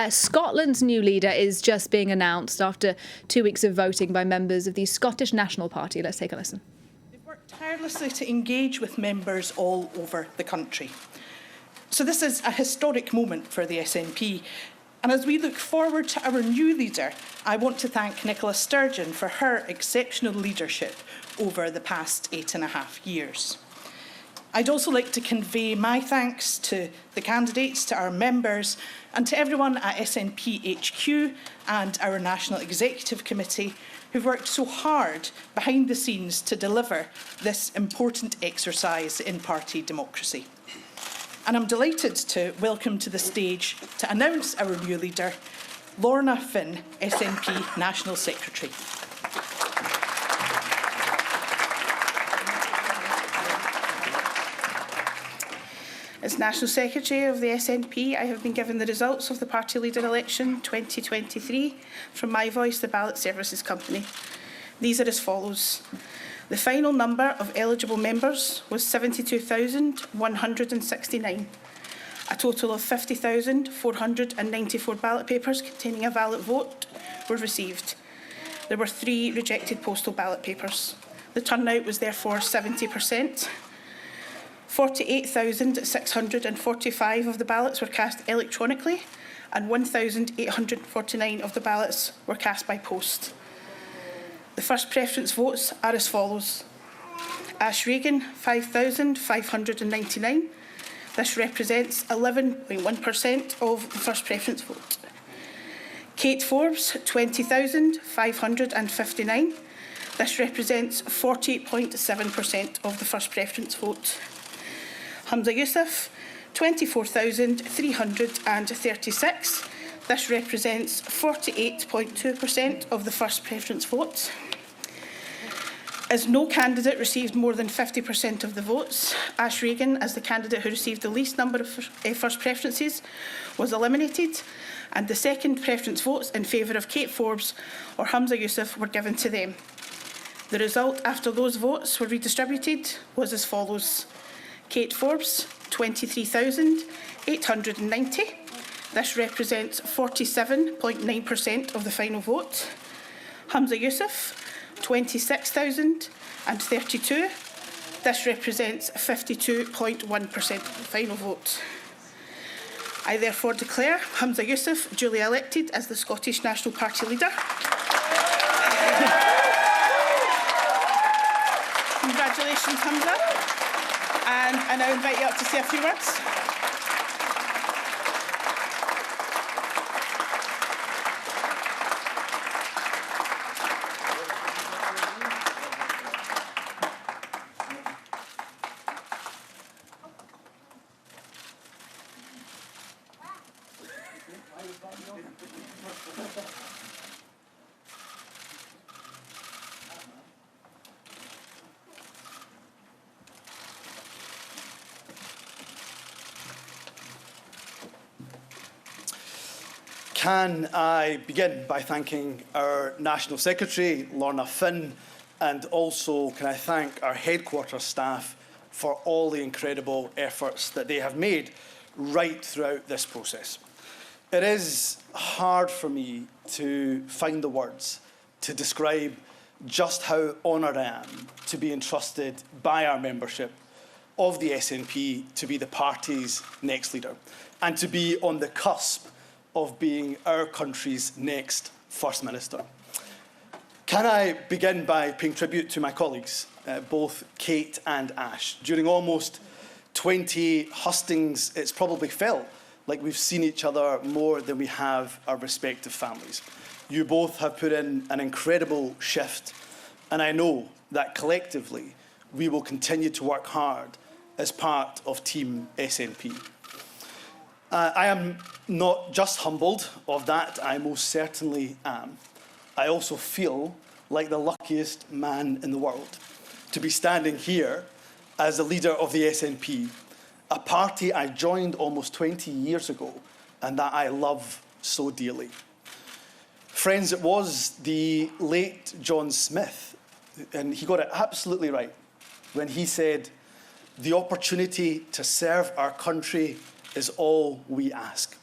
Scotland's new leader is just being announced after 2 weeks of voting by members of the Scottish National Party. Let's take a listen. They've worked tirelessly to engage with members all over the country. So this is a historic moment for the SNP. And as we look forward to our new leader, I want to thank Nicola Sturgeon for her exceptional leadership over the past 8.5 years. I'd also like to convey my thanks to the candidates, to our members, and to everyone at SNP HQ and our National Executive Committee who've worked so hard behind the scenes to deliver this important exercise in party democracy. And I'm delighted to welcome to the stage to announce our new leader, Lorna Finn, SNP National Secretary. As National Secretary of the SNP, I have been given the results of the party leader election 2023 from my voice, the Ballot Services Company. These are as follows. The final number of eligible members was 72,169. A total of 50,494 ballot papers containing a valid vote were received. There were 3 rejected postal ballot papers. The turnout was therefore 70%. 48,645 of the ballots were cast electronically and 1,849 of the ballots were cast by post. The first preference votes are as follows. Ash Regan, 5,599. This represents 11.1% of the first preference vote. Kate Forbes, 20,559. This represents 40.7% of the first preference vote. Humza Yousaf, 24,336. This represents 48.2% of the first preference vote. As no candidate received more than 50% of the votes, Ash Regan, as the candidate who received the least number of first preferences, was eliminated, and the second preference votes in favour of Kate Forbes or Humza Yousaf were given to them. The result after those votes were redistributed was as follows. Kate Forbes, 23,890. This represents 47.9% of the final vote. Humza Yousaf, 26,032. This represents 52.1% of the final vote. I therefore declare Humza Yousaf duly elected as the Scottish National Party leader. Congratulations, Humza. And I now invite you up to say a few words. Can I begin by thanking our National Secretary, Lorna Finn, and also can I thank our headquarters staff for all the incredible efforts that they have made right throughout this process. It is hard for me to find the words to describe just how honoured I am to be entrusted by our membership of the SNP to be the party's next leader and to be on the cusp of being our country's next First Minister. Can I begin by paying tribute to my colleagues, both Kate and Ash. During almost 20 hustings, it's probably felt like we've seen each other more than we have our respective families. You both have put in an incredible shift, and I know that collectively we will continue to work hard as part of Team SNP. I am not just humbled of that, I most certainly am. I also feel like the luckiest man in the world to be standing here as the leader of the SNP, a party I joined almost 20 years ago and that I love so dearly. Friends, it was the late John Smith, and he got it absolutely right when he said, "The opportunity to serve our country is all we ask.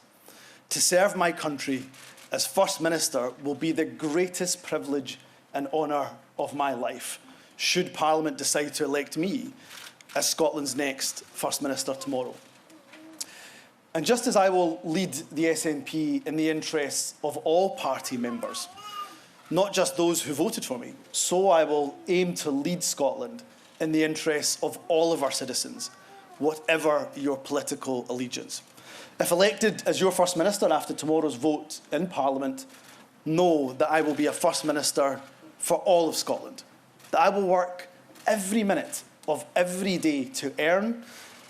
To serve my country as First Minister will be the greatest privilege and honour of my life, should Parliament decide to elect me as Scotland's next First Minister tomorrow. And just as I will lead the SNP in the interests of all party members, not just those who voted for me, so I will aim to lead Scotland in the interests of all of our citizens, whatever your political allegiance. If elected as your First Minister after tomorrow's vote in Parliament, know that I will be a First Minister for all of Scotland, that I will work every minute of every day to earn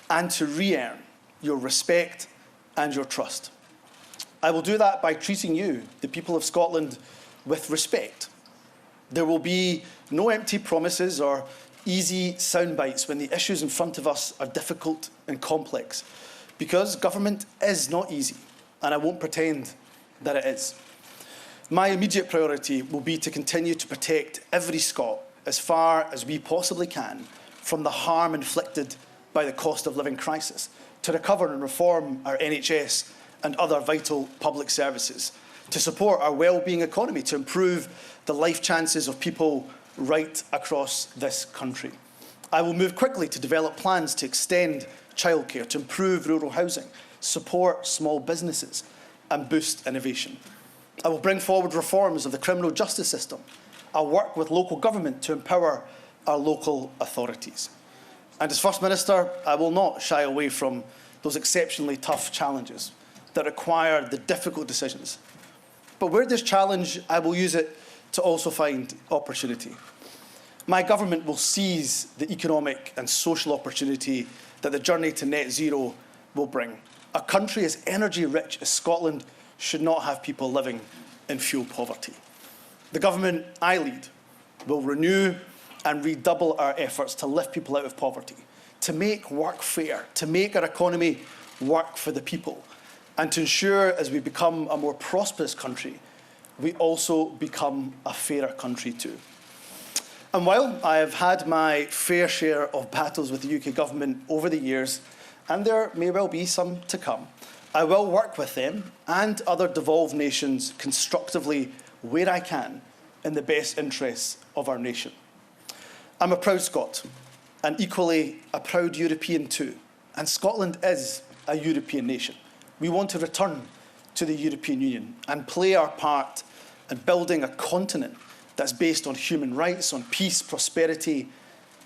and to re-earn your respect and your trust. I will do that by treating you, the people of Scotland, with respect. There will be no empty promises or easy sound bites when the issues in front of us are difficult and complex, because government is not easy, and I won't pretend that it is. My immediate priority will be to continue to protect every Scot as far as we possibly can from the harm inflicted by the cost of living crisis, to recover and reform our NHS and other vital public services, to support our well-being economy, to improve the life chances of people right across this country. I will move quickly to develop plans to extend childcare, to improve rural housing, support small businesses and boost innovation. I will bring forward reforms of the criminal justice system. I'll work with local government to empower our local authorities. And as First Minister, I will not shy away from those exceptionally tough challenges that require the difficult decisions. But where there's challenge, I will use it to also find opportunity. My government will seize the economic and social opportunity that the journey to net zero will bring. A country as energy rich as Scotland should not have people living in fuel poverty. The government I lead will renew and redouble our efforts to lift people out of poverty, to make work fair, to make our economy work for the people, and to ensure as we become a more prosperous country, we also become a fairer country too. And while I have had my fair share of battles with the UK government over the years, and there may well be some to come, I will work with them and other devolved nations constructively where I can in the best interests of our nation. I'm a proud Scot, and equally a proud European too, and Scotland is a European nation. We want to return to the European Union and play our part in building a continent that's based on human rights, on peace, prosperity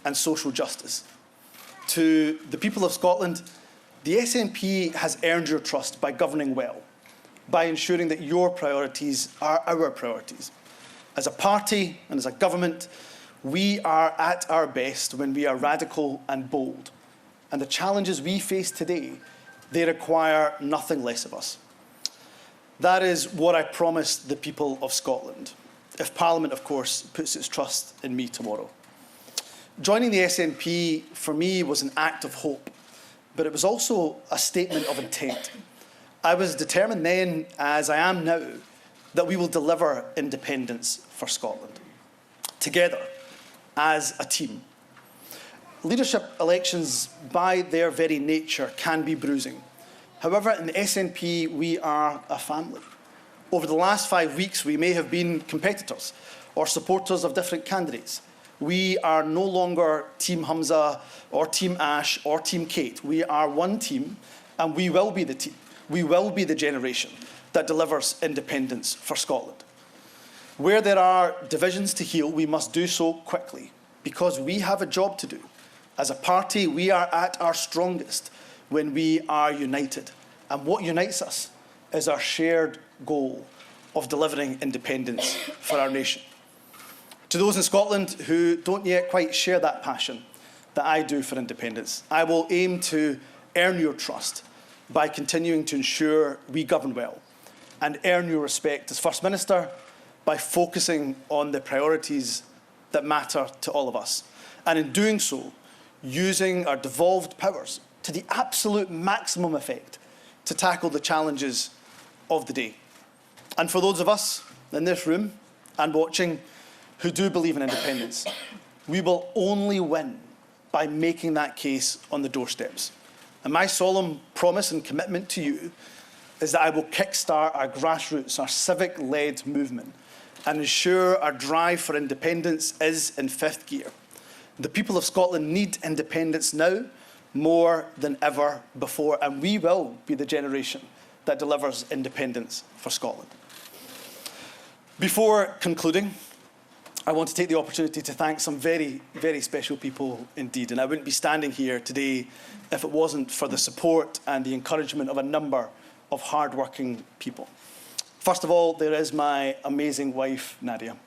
and social justice. To the people of Scotland, the SNP has earned your trust by governing well, by ensuring that your priorities are our priorities. As a party and as a government, we are at our best when we are radical and bold. And the challenges we face today, they require nothing less of us. That is what I promised the people of Scotland, if Parliament, of course, puts its trust in me tomorrow. Joining the SNP, for me, was an act of hope, but it was also a statement of intent. I was determined then, as I am now, that we will deliver independence for Scotland, together, as a team. Leadership elections, by their very nature, can be bruising. However, in the SNP, we are a family. Over the last 5 weeks, we may have been competitors or supporters of different candidates. We are no longer Team Humza or Team Ash or Team Kate. We are one team, and we will be the team. We will be the generation that delivers independence for Scotland. Where there are divisions to heal, we must do so quickly, because we have a job to do. As a party, we are at our strongest when we are united. And what unites us is our shared goal of delivering independence for our nation. To those in Scotland who don't yet quite share that passion that I do for independence, I will aim to earn your trust by continuing to ensure we govern well, and earn your respect as First Minister by focusing on the priorities that matter to all of us. And in doing so, using our devolved powers to the absolute maximum effect to tackle the challenges of the day. And for those of us in this room and watching who do believe in independence, we will only win by making that case on the doorsteps. And my solemn promise and commitment to you is that I will kickstart our grassroots, our civic-led movement, and ensure our drive for independence is in fifth gear. The people of Scotland need independence now more than ever before, and we will be the generation that delivers independence for Scotland. Before concluding, I want to take the opportunity to thank some very, very special people indeed, and I wouldn't be standing here today if it wasn't for the support and the encouragement of a number of hard-working people. First of all, there is my amazing wife, Nadia.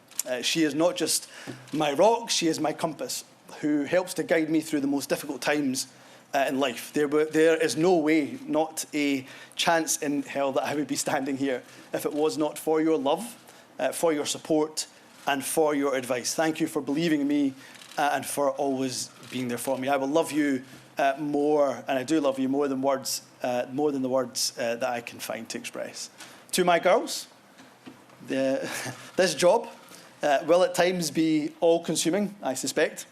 She is not just my rock, she is my compass, who helps to guide me through the most difficult times in life. There is no way, not a chance in hell, that I would be standing here if it was not for your love, for your support, and for your advice. Thank you for believing in me and for always being there for me. I will love you more, and I do love you more than the words that I can find to express. To my girls, this job will at times be all-consuming, I suspect,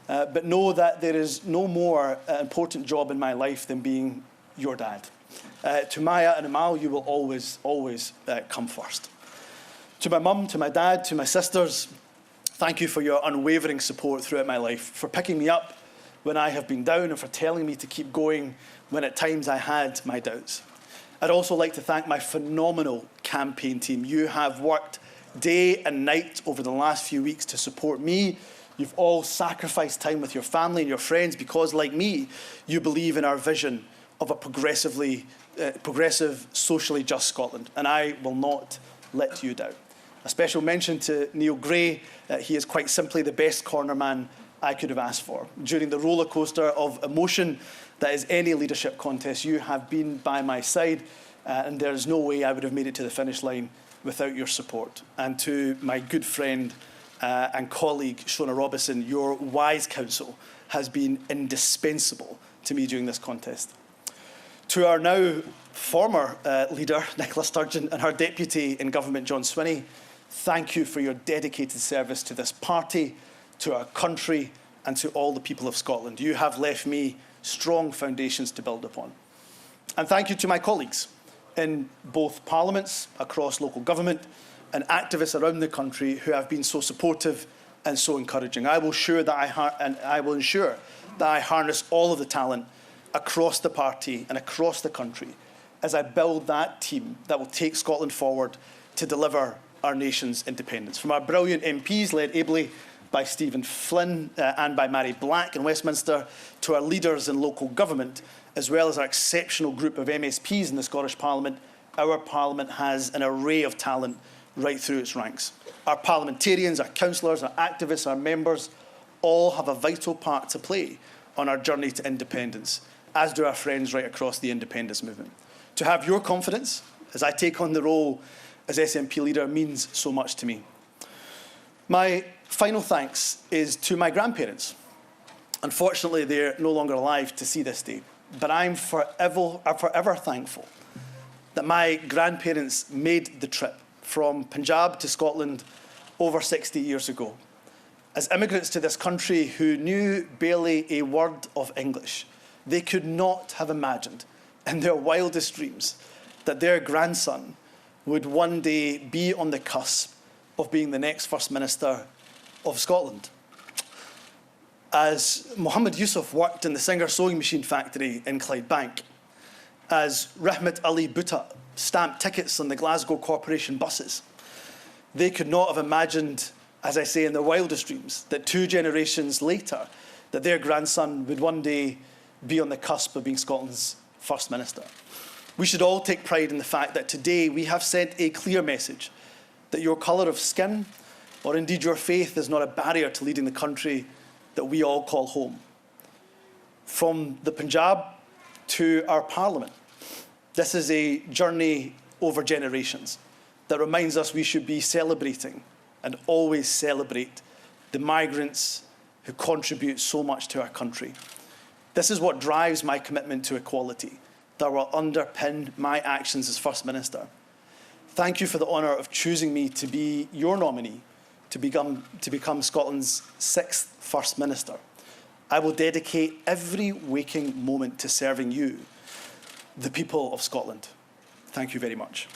but know that there is no more important job in my life than being your dad. To Maya and Amal, you will always, always come first. To my mum, to my dad, to my sisters, thank you for your unwavering support throughout my life, for picking me up when I have been down and for telling me to keep going when at times I had my doubts. I'd also like to thank my phenomenal campaign team. You have worked day and night over the last few weeks to support me. You've all sacrificed time with your family and your friends because, like me, you believe in our vision of a progressive, socially just Scotland, and I will not let you down. A special mention to Neil Gray. He is quite simply the best cornerman I could have asked for. During the roller coaster of emotion that is any leadership contest, you have been by my side, and there is no way I would have made it to the finish line without your support. And to my good friend and colleague, Shona Robison, your wise counsel has been indispensable to me during this contest. To our now former leader, Nicola Sturgeon, and her deputy in government, John Swinney, thank you for your dedicated service to this party, to our country, and to all the people of Scotland. You have left me strong foundations to build upon. And thank you to my colleagues in both parliaments, across local government, and activists around the country who have been so supportive and so encouraging. I will ensure that I harness all of the talent across the party and across the country as I build that team that will take Scotland forward to deliver our nation's independence. From our brilliant MPs, led ably by Stephen Flynn and by Mary Black in Westminster, to our leaders in local government, as well as our exceptional group of MSPs in the Scottish Parliament, our Parliament has an array of talent right through its ranks. Our parliamentarians, our councillors, our activists, our members, all have a vital part to play on our journey to independence, as do our friends right across the independence movement. To have your confidence as I take on the role as SNP leader means so much to me. My final thanks is to my grandparents. Unfortunately, they're no longer alive to see this day, but I'm forever thankful that my grandparents made the trip from Punjab to Scotland over 60 years ago. As immigrants to this country who knew barely a word of English, they could not have imagined in their wildest dreams that their grandson would one day be on the cusp of being the next First Minister of Scotland. As Humza Yousaf worked in the Singer sewing machine factory in Clydebank, as Rahmat Ali Bhutta stamped tickets on the Glasgow Corporation buses, they could not have imagined, as I say, in their wildest dreams, that 2 generations later, that their grandson would one day be on the cusp of being Scotland's First Minister. We should all take pride in the fact that today we have sent a clear message that your colour of skin, or indeed your faith, is not a barrier to leading the country that we all call home. From the Punjab to our Parliament, this is a journey over generations that reminds us we should be celebrating and always celebrate the migrants who contribute so much to our country. This is what drives my commitment to equality, that will underpin my actions as First Minister. Thank you for the honour of choosing me to be your nominee to become Scotland's 6th First Minister. I will dedicate every waking moment to serving you, the people of Scotland. Thank you very much.